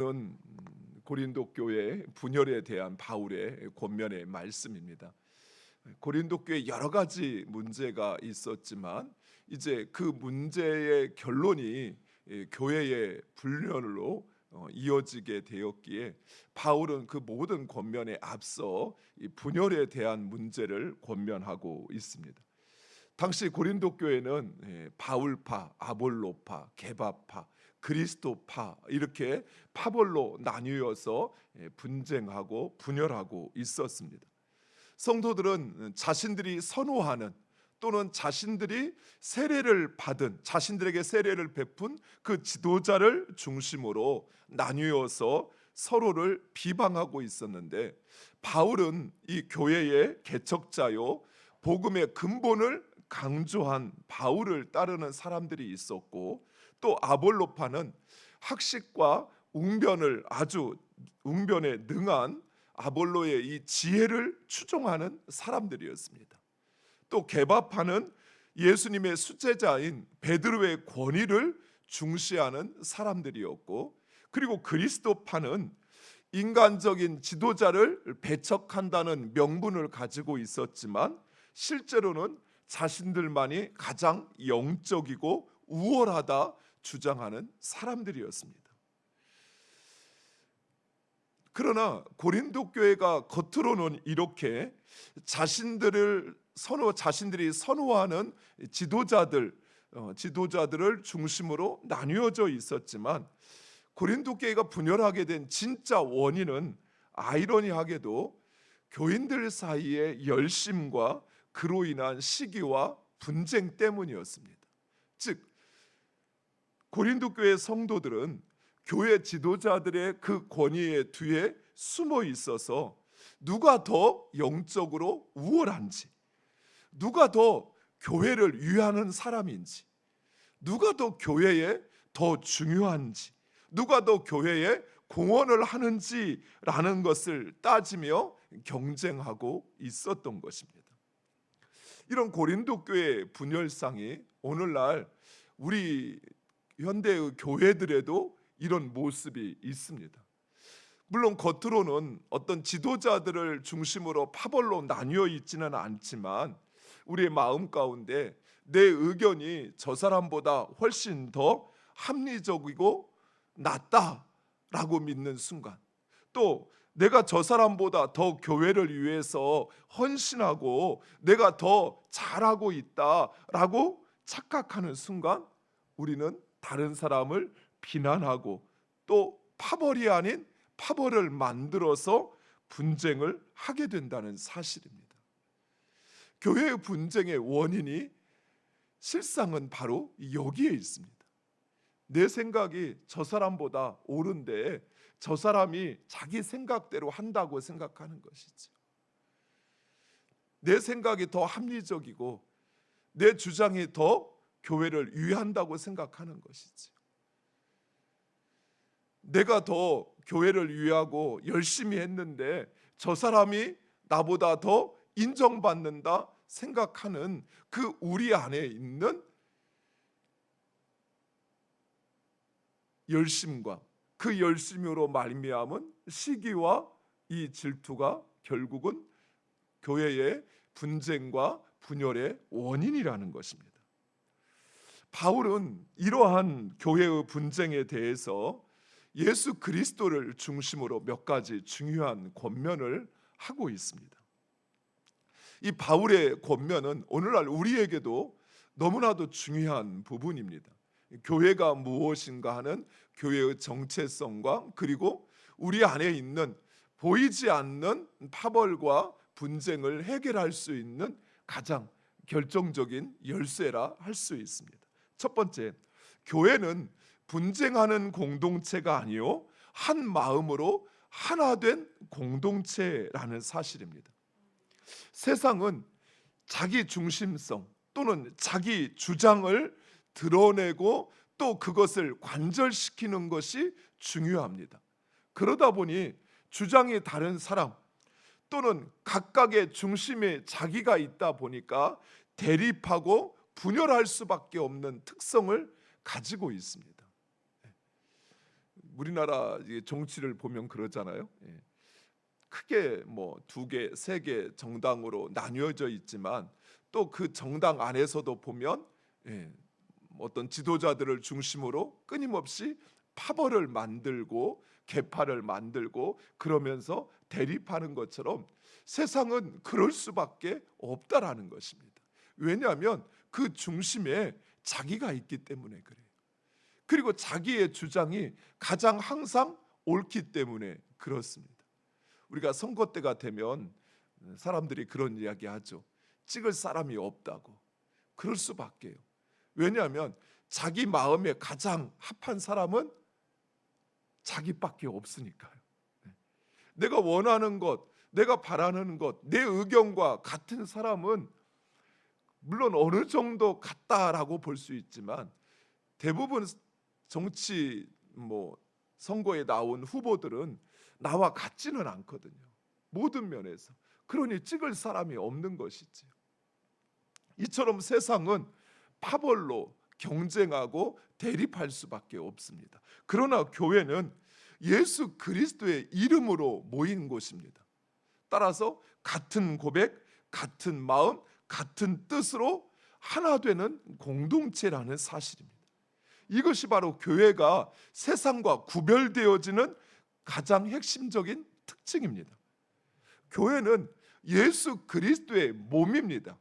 는 고린도 교회 분열에 대한 바울의 권면의 말씀입니다. 고린도 교회 여러 가지 문제가 있었지만 이제 그 문제의 결론이 교회의 분열로 이어지게 되었기에 바울은 그 모든 권면에 앞서 이 분열에 대한 문제를 권면하고 있습니다. 당시 고린도 교회는 바울파, 아볼로파, 게바파, 그리스도파 이렇게 파벌로 나뉘어서 분쟁하고 분열하고 있었습니다. 성도들은 자신들이 선호하는 또는 자신들이 세례를 받은 자신들에게 세례를 베푼 그 지도자를 중심으로 나뉘어서 서로를 비방하고 있었는데 바울은 이 교회의 개척자요 복음의 근본을 강조한 바울을 따르는 사람들이 있었고 또 아볼로파는 학식과 웅변에 능한 아볼로의 이 지혜를 추종하는 사람들이었습니다. 또 게바파는 예수님의 수제자인 베드로의 권위를 중시하는 사람들이었고 그리고 그리스도파는 인간적인 지도자를 배척한다는 명분을 가지고 있었지만 실제로는 자신들만이 가장 영적이고 우월하다 주장하는 사람들이었습니다. 그러나 고린도 교회가 겉으로는 이렇게 자신들이 선호하는 지도자들을 중심으로 나뉘어져 있었지만 고린도 교회가 분열하게 된 진짜 원인은 아이러니하게도 교인들 사이의 열심과 그로 인한 시기와 분쟁 때문이었습니다. 즉 고린도 교회 성도들은 교회 지도자들의 그 권위의 뒤에 숨어 있어서 누가 더 영적으로 우월한지, 누가 더 교회를 위하는 사람인지, 누가 더 교회에 더 중요한지, 누가 더 교회에 공헌을 하는지라는 것을 따지며 경쟁하고 있었던 것입니다. 이런 고린도 교회의 분열상이 오늘날 우리 현대의 교회들에도 이런 모습이 있습니다. 물론 겉으로는 어떤 지도자들을 중심으로 파벌로 나뉘어 있지는 않지만 우리의 마음 가운데 내 의견이 저 사람보다 훨씬 더 합리적이고 낫다라고 믿는 순간, 또 내가 저 사람보다 더 교회를 위해서 헌신하고 내가 더 잘하고 있다라고 착각하는 순간 우리는 다른 사람을 비난하고 또 파벌이 아닌 파벌을 만들어서 분쟁을 하게 된다는 사실입니다. 교회의 분쟁의 원인이 실상은 바로 여기에 있습니다. 내 생각이 저 사람보다 옳은데 저 사람이 자기 생각대로 한다고 생각하는 것이죠. 내 생각이 더 합리적이고 내 주장이 더 교회를 위한다고 생각하는 것이죠. 내가 더 교회를 위하고 열심히 했는데 저 사람이 나보다 더 인정받는다 생각하는 그 우리 안에 있는 열심과 그 열심으로 말미암은 시기와 이 질투가 결국은 교회의 분쟁과 분열의 원인이라는 것입니다. 바울은 이러한 교회의 분쟁에 대해서 예수 그리스도를 중심으로 몇 가지 중요한 권면을 하고 있습니다. 이 바울의 권면은 오늘날 우리에게도 너무나도 중요한 부분입니다. 교회가 무엇인가 하는 교회의 정체성과 그리고 우리 안에 있는 보이지 않는 파벌과 분쟁을 해결할 수 있는 가장 결정적인 열쇠라 할 수 있습니다. 첫 번째, 교회는 분쟁하는 공동체가 아니요 한 마음으로 하나 된 공동체라는 사실입니다. 세상은 자기 중심성 또는 자기 주장을 드러내고 또 그것을 관절시키는 것이 중요합니다. 그러다 보니 주장이 다른 사람 또는 각각의 중심에 자기가 있다 보니까 대립하고 분열할 수밖에 없는 특성을 가지고 있습니다. 우리나라 정치를 보면 그러잖아요. 크게 뭐 2개, 3개 정당으로 나뉘어져 있지만 또 그 정당 안에서도 보면 어떤 지도자들을 중심으로 끊임없이 파벌을 만들고 계파를 만들고 그러면서 대립하는 것처럼 세상은 그럴 수밖에 없다라는 것입니다. 왜냐하면 그 중심에 자기가 있기 때문에 그래요. 그리고 자기의 주장이 가장 항상 옳기 때문에 그렇습니다. 우리가 선거 때가 되면 사람들이 그런 이야기 하죠. 찍을 사람이 없다고. 그럴 수밖에요. 왜냐하면 자기 마음에 가장 합한 사람은 자기밖에 없으니까요. 내가 원하는 것, 내가 바라는 것, 내 의견과 같은 사람은 물론 어느 정도 같다라고 볼 수 있지만 대부분 정치 선거에 나온 후보들은 나와 같지는 않거든요. 모든 면에서. 그러니 찍을 사람이 없는 것이지요. 이처럼 세상은 파벌로 경쟁하고 대립할 수밖에 없습니다. 그러나 교회는 예수 그리스도의 이름으로 모인 곳입니다. 따라서 같은 고백, 같은 마음, 같은 뜻으로 하나 되는 공동체라는 사실입니다. 이것이 바로 교회가 세상과 구별되어지는 가장 핵심적인 특징입니다. 교회는 예수 그리스도의 몸입니다.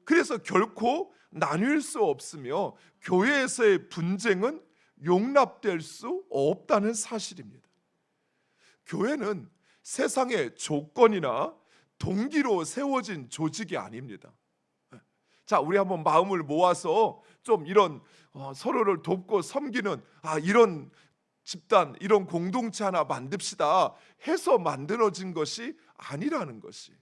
그래서 결코 나뉠 수 없으며 교회에서의 분쟁은 용납될 수 없다는 사실입니다. 교회는 세상의 조건이나 동기로 세워진 조직이 아닙니다. 자, 우리 한번 마음을 모아서 좀 이런 서로를 돕고 섬기는 이런 집단, 이런 공동체 하나 만듭시다 해서 만들어진 것이 아니라는 것이.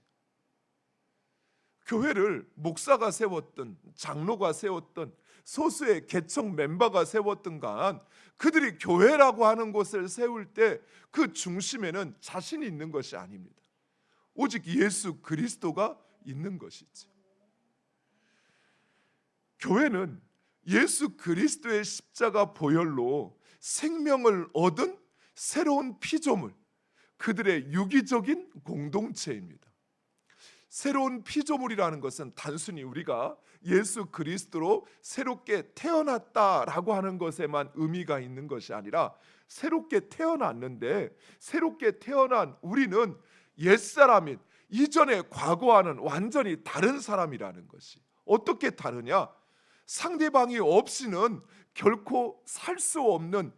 교회를 목사가 세웠든 장로가 세웠든 소수의 개척 멤버가 세웠든 간 그들이 교회라고 하는 곳을 세울 때 그 중심에는 자신이 있는 것이 아닙니다. 오직 예수 그리스도가 있는 것이죠. 교회는 예수 그리스도의 십자가 보혈로 생명을 얻은 새로운 피조물, 그들의 유기적인 공동체입니다. 새로운 피조물이라는 것은 단순히 우리가 예수 그리스도로 새롭게 태어났다라고 하는 것에만 의미가 있는 것이 아니라 새롭게 태어났는데 새롭게 태어난 우리는 옛사람인 이전의 과거와는 완전히 다른 사람이라는 것이. 어떻게 다르냐? 상대방이 없이는 결코 살 수 없는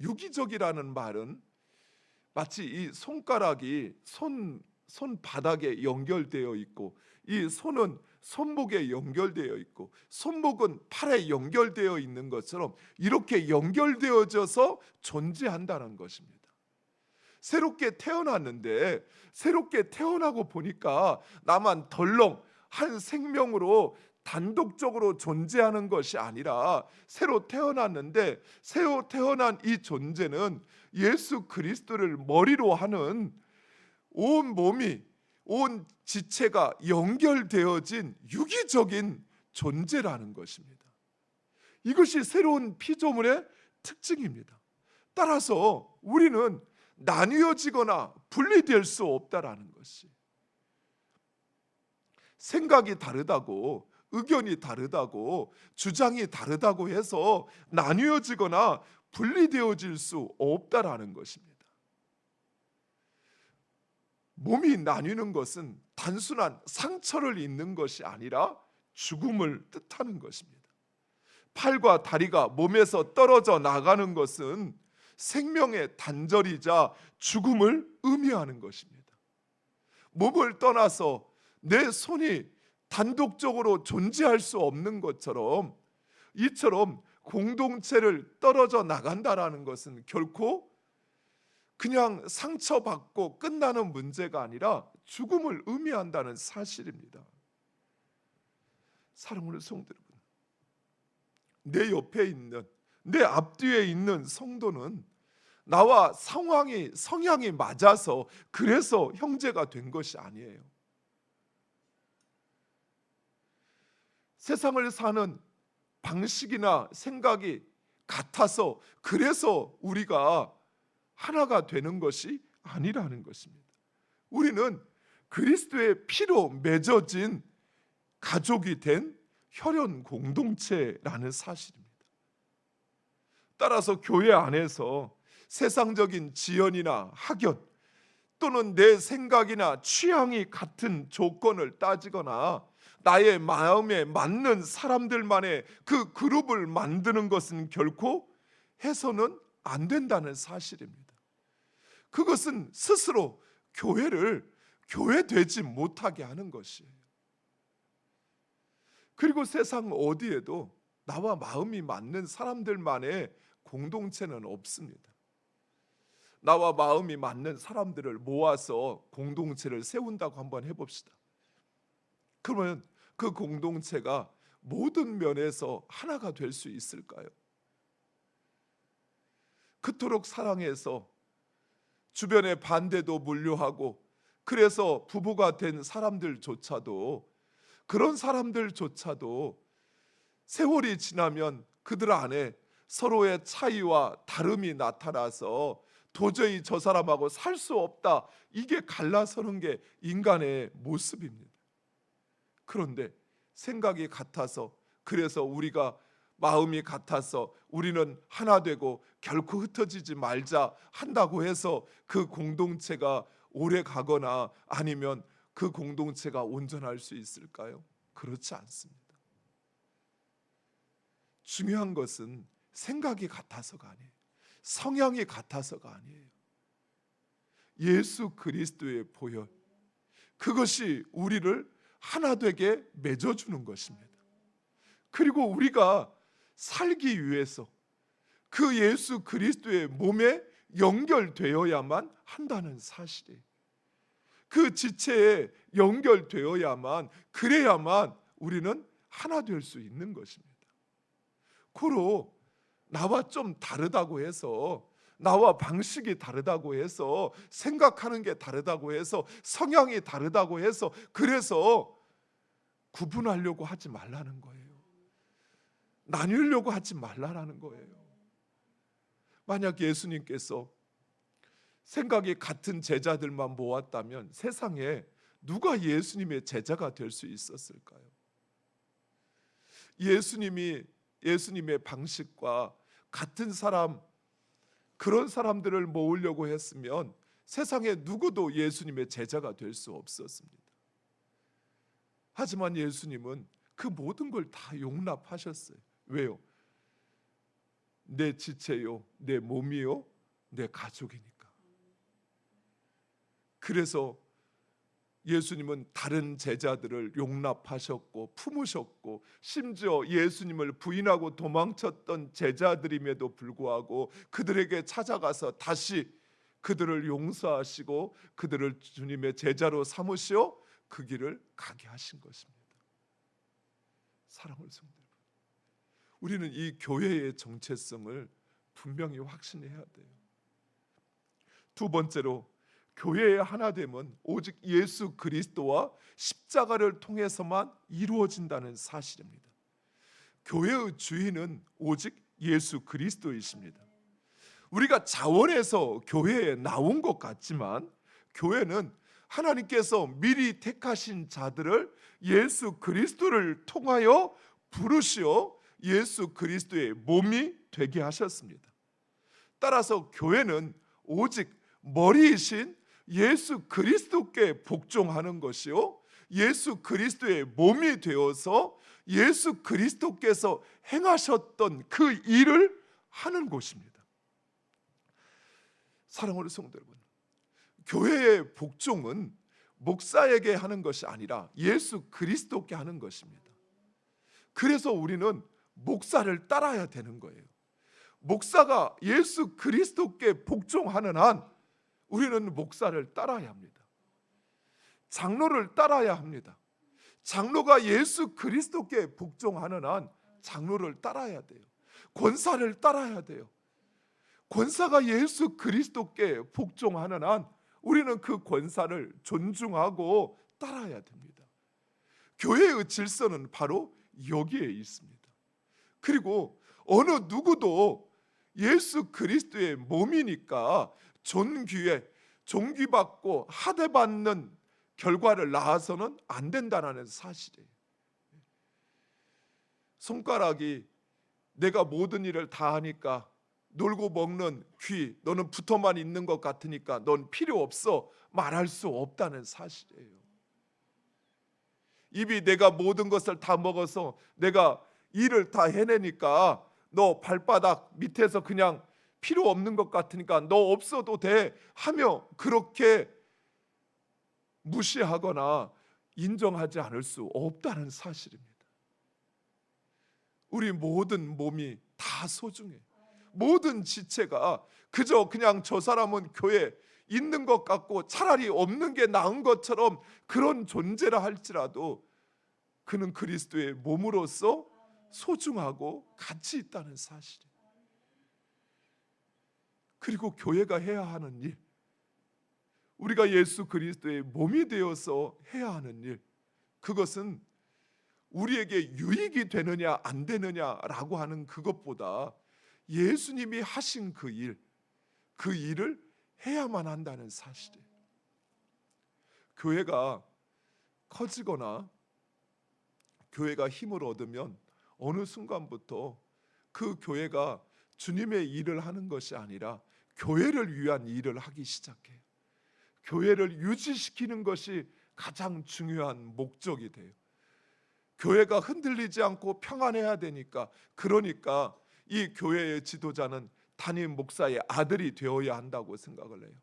유기적이라는 말은 마치 이 손가락이 손바닥에 연결되어 있고 이 손은 손목에 연결되어 있고 손목은 팔에 연결되어 있는 것처럼 이렇게 연결되어져서 존재한다는 것입니다. 새롭게 태어났는데 새롭게 태어나고 보니까 나만 덜렁 한 생명으로 단독적으로 존재하는 것이 아니라 새로 태어났는데 새로 태어난 이 존재는 예수 그리스도를 머리로 하는 온 몸이 온 지체가 연결되어진 유기적인 존재라는 것입니다. 이것이 새로운 피조물의 특징입니다. 따라서 우리는 나뉘어지거나 분리될 수 없다라는 것이. 생각이 다르다고, 의견이 다르다고, 주장이 다르다고 해서 나뉘어지거나 분리되어질 수 없다라는 것입니다. 몸이 나뉘는 것은 단순한 상처를 입는 것이 아니라 죽음을 뜻하는 것입니다. 팔과 다리가 몸에서 떨어져 나가는 것은 생명의 단절이자 죽음을 의미하는 것입니다. 몸을 떠나서 내 손이 단독적으로 존재할 수 없는 것처럼 이처럼 공동체를 떨어져 나간다라는 것은 결코 그냥 상처받고 끝나는 문제가 아니라 죽음을 의미한다는 사실입니다. 사랑하는 성도 여러분, 내 옆에 있는 내 앞뒤에 있는 성도는 나와 성향이 맞아서 그래서 형제가 된 것이 아니에요. 세상을 사는 방식이나 생각이 같아서 그래서 우리가 하나가 되는 것이 아니라는 것입니다. 우리는 그리스도의 피로 맺어진 가족이 된 혈연 공동체라는 사실입니다. 따라서 교회 안에서 세상적인 지연이나 학연 또는 내 생각이나 취향이 같은 조건을 따지거나 나의 마음에 맞는 사람들만의 그 그룹을 만드는 것은 결코 해서는 안 된다는 사실입니다. 그것은 스스로 교회를 교회되지 못하게 하는 것이에요. 그리고 세상 어디에도 나와 마음이 맞는 사람들만의 공동체는 없습니다. 나와 마음이 맞는 사람들을 모아서 공동체를 세운다고 한번 해봅시다. 그러면 그 공동체가 모든 면에서 하나가 될 수 있을까요? 그토록 사랑해서 주변의 반대도 물려하고 그래서 부부가 된 사람들조차도 그런 사람들조차도 세월이 지나면 그들 안에 서로의 차이와 다름이 나타나서 도저히 저 사람하고 살 수 없다. 이게 갈라서는 게 인간의 모습입니다. 그런데 생각이 같아서 그래서 우리가 마음이 같아서 우리는 하나 되고 결코 흩어지지 말자 한다고 해서 그 공동체가 오래 가거나 아니면 그 공동체가 온전할 수 있을까요? 그렇지 않습니다. 중요한 것은 생각이 같아서가 아니에요. 성향이 같아서가 아니에요. 예수 그리스도의 보혈, 그것이 우리를 하나 되게 맺어주는 것입니다. 그리고 우리가 살기 위해서 그 예수 그리스도의 몸에 연결되어야만 한다는 사실이에요. 그 지체에 연결되어야만, 그래야만 우리는 하나 될 수 있는 것입니다. 고로 나와 좀 다르다고 해서, 나와 방식이 다르다고 해서, 생각하는 게 다르다고 해서, 성향이 다르다고 해서 그래서 구분하려고 하지 말라는 거예요. 나누려고 하지 말라는 거예요. 만약 예수님께서 생각이 같은 제자들만 모았다면 세상에 누가 예수님의 제자가 될 수 있었을까요? 예수님의 방식과 같은 사람, 그런 사람들을 모으려고 했으면 세상에 누구도 예수님의 제자가 될 수 없었습니다. 하지만 예수님은 그 모든 걸 다 용납하셨어요. 왜요? 내 지체요, 내 몸이요, 내 가족이니까. 그래서 예수님은 다른 제자들을 용납하셨고 품으셨고, 심지어 예수님을 부인하고 도망쳤던 제자들임에도 불구하고 그들에게 찾아가서 다시 그들을 용서하시고 그들을 주님의 제자로 삼으시어 그 길을 가게 하신 것입니다. 사랑하는 성도 여러분, 우리는 이 교회의 정체성을 분명히 확신해야 돼요. 두 번째로, 교회의 하나됨은 오직 예수 그리스도와 십자가를 통해서만 이루어진다는 사실입니다. 교회의 주인은 오직 예수 그리스도이십니다. 우리가 자원해서 교회에 나온 것 같지만 교회는 하나님께서 미리 택하신 자들을 예수 그리스도를 통하여 부르시어 예수 그리스도의 몸이 되게 하셨습니다. 따라서 교회는 오직 머리이신 예수 그리스도께 복종하는 것이요, 예수 그리스도의 몸이 되어서 예수 그리스도께서 행하셨던 그 일을 하는 곳입니다. 사랑하는 성도 여러분, 교회의 복종은 목사에게 하는 것이 아니라 예수 그리스도께 하는 것입니다. 그래서 우리는 목사를 따라야 되는 거예요. 목사가 예수 그리스도께 복종하는 한 우리는 목사를 따라야 합니다. 장로를 따라야 합니다. 장로가 예수 그리스도께 복종하는 한 장로를 따라야 돼요. 권사를 따라야 돼요. 권사가 예수 그리스도께 복종하는 한 우리는 그 권사를 존중하고 따라야 됩니다. 교회의 질서는 바로 여기에 있습니다. 그리고 어느 누구도 예수 그리스도의 몸이니까 존귀에 존귀받고 하대받는 결과를 낳아서는 안 된다는 사실이에요. 손가락이 내가 모든 일을 다 하니까 놀고 먹는 귀, 너는 붙어만 있는 것 같으니까 넌 필요 없어 말할 수 없다는 사실이에요. 입이 내가 모든 것을 다 먹어서 내가 일을 다 해내니까 너 발바닥 밑에서 그냥 필요 없는 것 같으니까 너 없어도 돼 하며 그렇게 무시하거나 인정하지 않을 수 없다는 사실입니다. 우리 모든 몸이 다 소중해. 모든 지체가 그저 그냥 저 사람은 교회 있는 것 같고 차라리 없는 게 나은 것처럼 그런 존재라 할지라도 그는 그리스도의 몸으로서 소중하고 가치 있다는 사실이에요. 그리고 교회가 해야 하는 일, 우리가 예수 그리스도의 몸이 되어서 해야 하는 일, 그것은 우리에게 유익이 되느냐 안 되느냐라고 하는 그것보다 예수님이 하신 그 일을 해야만 한다는 사실이에요. 교회가 커지거나 교회가 힘을 얻으면 어느 순간부터 그 교회가 주님의 일을 하는 것이 아니라 교회를 위한 일을 하기 시작해요. 교회를 유지시키는 것이 가장 중요한 목적이 돼요. 교회가 흔들리지 않고 평안해야 되니까, 그러니까 이 교회의 지도자는 담임 목사의 아들이 되어야 한다고 생각을 해요.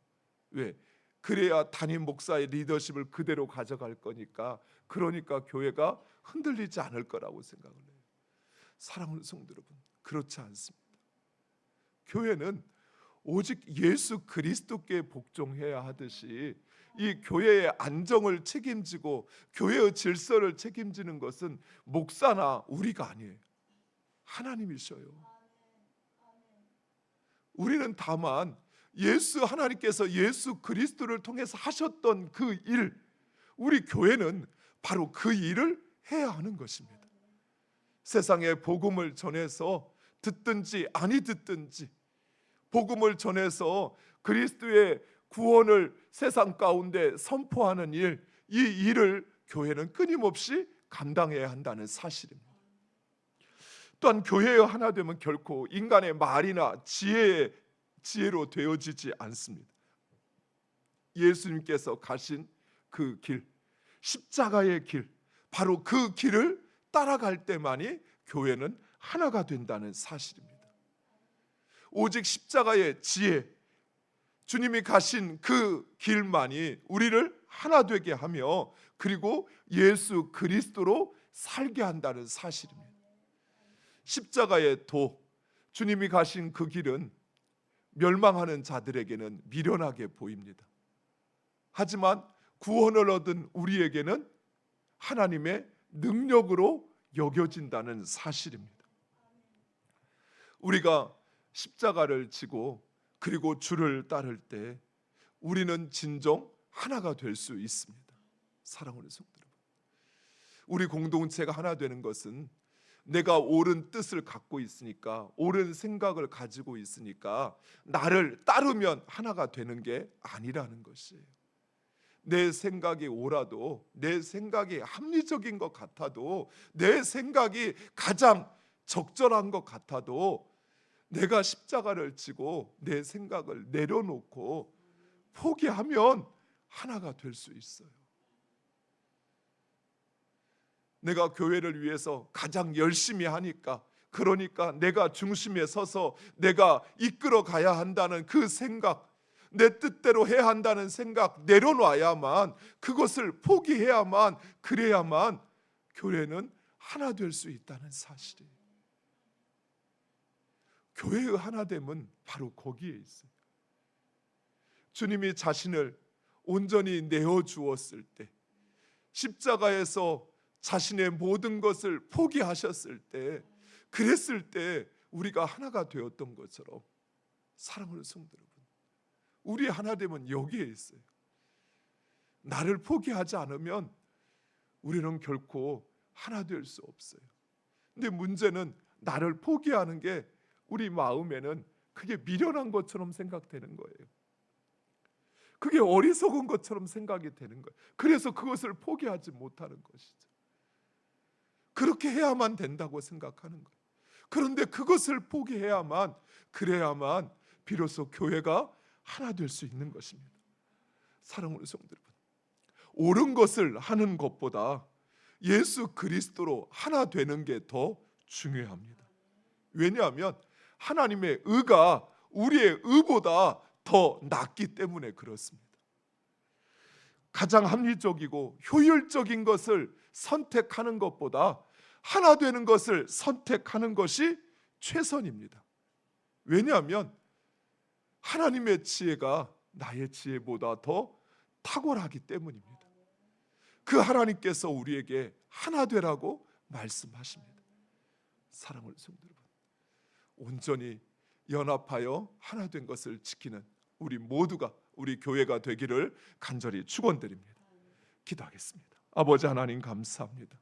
왜? 그래야 담임 목사의 리더십을 그대로 가져갈 거니까, 그러니까 교회가 흔들리지 않을 거라고 생각을 해요. 사랑하는 성도 여러분, 그렇지 않습니다. 교회는 오직 예수 그리스도께 복종해야 하듯이 이 교회의 안정을 책임지고 교회의 질서를 책임지는 것은 목사나 우리가 아니에요. 하나님이셔요. 우리는 다만 하나님께서 예수 그리스도를 통해서 하셨던 그 일, 우리 교회는 바로 그 일을 해야 하는 것입니다. 세상에 복음을 전해서 듣든지 아니 듣든지 복음을 전해서 그리스도의 구원을 세상 가운데 선포하는 일, 이 일을 교회는 끊임없이 감당해야 한다는 사실입니다. 또한 교회의 하나 되면 결코 인간의 말이나 지혜로 되어지지 않습니다. 예수님께서 가신 그 길, 십자가의 길, 바로 그 길을 따라갈 때만이 교회는 하나가 된다는 사실입니다. 오직 십자가의 지혜, 주님이 가신 그 길만이 우리를 하나 되게 하며 그리고 예수 그리스도로 살게 한다는 사실입니다. 십자가의 도, 주님이 가신 그 길은 멸망하는 자들에게는 미련하게 보입니다. 하지만 구원을 얻은 우리에게는 하나님의 능력으로 여겨진다는 사실입니다. 우리가 십자가를 지고 그리고 주를 따를 때 우리는 진정 하나가 될 수 있습니다. 사랑하는 성도 여러분, 우리 공동체가 하나 되는 것은 내가 옳은 뜻을 갖고 있으니까, 옳은 생각을 가지고 있으니까 나를 따르면 하나가 되는 게 아니라는 것이에요. 내 생각이 옳아도, 내 생각이 합리적인 것 같아도, 내 생각이 가장 적절한 것 같아도 내가 십자가를 지고 내 생각을 내려놓고 포기하면 하나가 될 수 있어요. 내가 교회를 위해서 가장 열심히 하니까, 그러니까 내가 중심에 서서 내가 이끌어 가야 한다는 그 생각, 내 뜻대로 해야 한다는 생각 내려놔야만, 그것을 포기해야만, 그래야만 교회는 하나 될 수 있다는 사실이에요. 교회의 하나됨은 바로 거기에 있어요. 주님이 자신을 온전히 내어주었을 때, 십자가에서 자신의 모든 것을 포기하셨을 때, 그랬을 때 우리가 하나가 되었던 것처럼, 사랑하는 성도 여러분, 우리 하나됨은 여기에 있어요. 나를 포기하지 않으면 우리는 결코 하나 될 수 없어요. 근데 문제는 나를 포기하는 게 우리 마음에는 그게 미련한 것처럼 생각되는 거예요. 그게 어리석은 것처럼 생각이 되는 거예요. 그래서 그것을 포기하지 못하는 것이죠. 그렇게 해야만 된다고 생각하는 거예요. 그런데 그것을 포기해야만, 그래야만 비로소 교회가 하나 될 수 있는 것입니다. 사랑하는 성도 여러분, 옳은 것을 하는 것보다 예수 그리스도로 하나 되는 게 더 중요합니다. 왜냐하면 하나님의 의가 우리의 의보다 더 낫기 때문에 그렇습니다. 가장 합리적이고 효율적인 것을 선택하는 것보다 하나 되는 것을 선택하는 것이 최선입니다. 왜냐하면 하나님의 지혜가 나의 지혜보다 더 탁월하기 때문입니다. 그 하나님께서 우리에게 하나 되라고 말씀하십니다. 사랑하는 성도 여러분, 온전히 연합하여 하나 된 것을 지키는 우리 모두가, 우리 교회가 되기를 간절히 축원드립니다. 기도하겠습니다. 아버지 하나님 감사합니다.